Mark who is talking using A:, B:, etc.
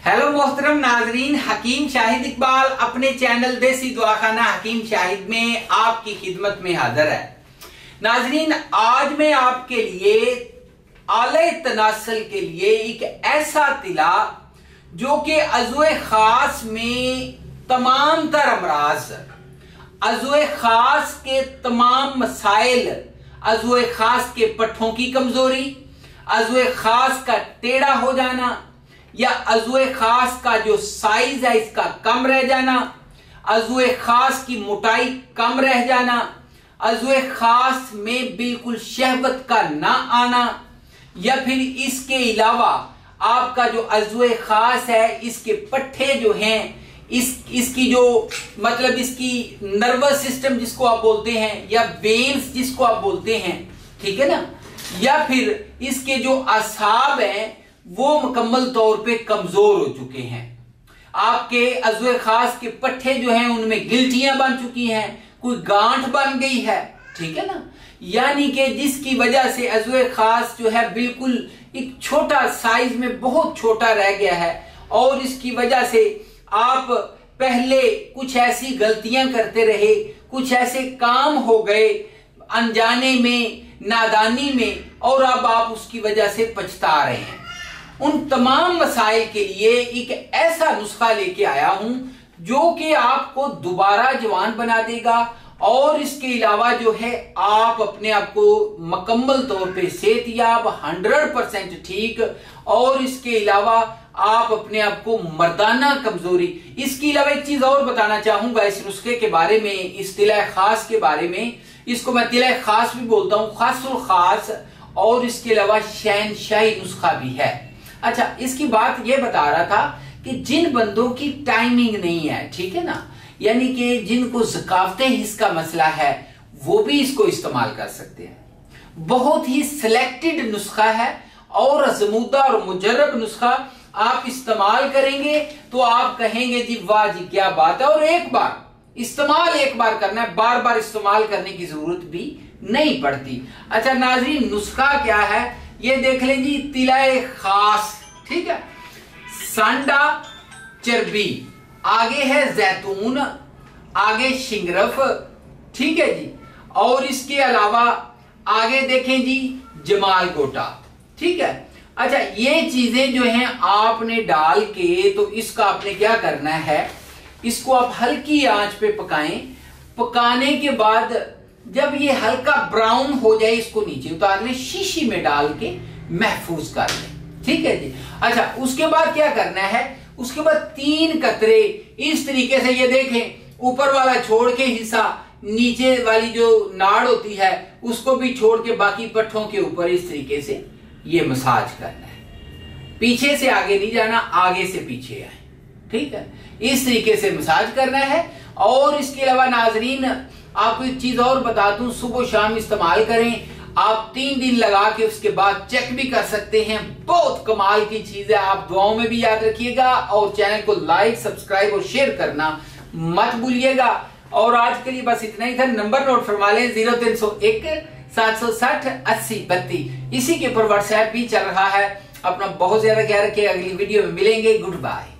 A: Hello मोहतरम नाजरीन, हकीम शाहिद इकबाल अपने चैनल देसी दुआखाना हकीम शाहिद में आपकी खिदमत में हाजिर है। नाजरीन, आज मैं आपके लिए आले तनासल के लिए एक ऐसा तिला जो कि अज़्वे खास में तमाम तर अमराज, अज़्वे खास के तमाम मसाइल, अज़्वे खास के पट्ठों की कमजोरी, अज़्वे खास का टेढ़ा हो जाना या अज़्वे खास का जो साइज है इसका कम रह जाना, अज़्वे खास की मोटाई कम रह जाना, अज़्वे खास में बिल्कुल शहवत का ना आना, या फिर इसके अलावा आपका जो अज़्वे खास है इसके पट्ठे जो हैं, इसकी जो मतलब इसकी नर्वस सिस्टम जिसको आप बोलते हैं या वेन्स जिसको आप बोलते हैं, ठीक है ना, या फिर इसके जो असाब हैं वो मुकम्मल तौर पे कमजोर हो चुके हैं। आपके अज़्वे खास के पट्ठे जो हैं उनमें गिल्टियां बन चुकी हैं, कोई गांठ बन गई है, ठीक है ना, यानी कि जिसकी वजह से अज़्वे खास जो है बिल्कुल एक छोटा साइज में बहुत छोटा रह गया है। और इसकी वजह से आप पहले कुछ ऐसी गलतियां करते रहे, कुछ ऐसे काम हो गए अनजाने में, नादानी में, और अब आप उसकी वजह से पछता रहे हैं। उन तमाम मसाइल के लिए एक ऐसा नुस्खा लेके आया हूं जो कि आपको दोबारा जवान बना देगा, और इसके अलावा जो है आप अपने आप को मुकम्मल तौर पे सेहतयाब 100% ठीक, और इसके अलावा आप अपने आप को मर्दाना कमजोरी। इसके अलावा एक चीज और बताना चाहूंगा इस नुस्खे के बारे में, इस तिला खास के बारे में। इसको मैं तिला खास भी बोलता हूं, खासुल खास, और इसके अलावा शहनशाही नुस्खा भी है। अच्छा, इसकी बात यह बता रहा था कि जिन बंदों की टाइमिंग नहीं है, ठीक है ना, यानी कि जिनको ज़कावते हिस्स का मसला है, वो भी इसको इस्तेमाल कर सकते हैं। बहुत ही सिलेक्टेड नुस्खा है और आजमूदा और मुजर्रब नुस्खा आप इस्तेमाल करेंगे तो आप कहेंगे जी वाह जी क्या बात है। और एक बार करना है, बार बार इस्तेमाल करने की जरूरत भी नहीं पड़ती। अच्छा नाज़रीन, नुस्खा क्या है ये देख लें जी। तिलाए खास, ठीक है, सांडा चर्बी, आगे है जैतून, आगे शिंगरफ, ठीक है जी, और इसके अलावा आगे देखें जी जमाल गोटा, ठीक है। अच्छा, ये चीजें जो हैं आपने डाल के, तो इसका आपने क्या करना है, इसको आप हल्की आंच पे पकाएं। पकाने के बाद जब ये हल्का ब्राउन हो जाए इसको नीचे उतार लें, शीशी में डाल के महफूज कर लें, ठीक है जी। अच्छा, उसके बाद क्या करना है, उसके बाद 3 कतरे इस तरीके से, ये देखें, ऊपर वाला छोड़ के हिस्सा, नीचे वाली जो नाड़ होती है उसको भी छोड़ के बाकी पट्ठों के ऊपर इस तरीके से ये मसाज करना है। पीछे से आगे नहीं जाना, आगे से पीछे आए, ठीक है, इस तरीके से मसाज करना है। और इसके अलावा नाजरीन आपको एक चीज और बता दूं, सुबह शाम इस्तेमाल करें आप, 3 दिन लगा के उसके बाद चेक भी कर सकते हैं। बहुत कमाल की चीज है, आप दुआओं में भी याद रखिएगा, और चैनल को लाइक, सब्सक्राइब और शेयर करना मत भूलिएगा। और आज के लिए बस इतना ही था। नंबर नोट फरमा लें, 0301 760 80 32। इसी के ऊपर व्हाट्सएप भी चल रहा है। अपना बहुत ज्यादा ख्याल रखिए, अगली वीडियो में मिलेंगे। Good bye.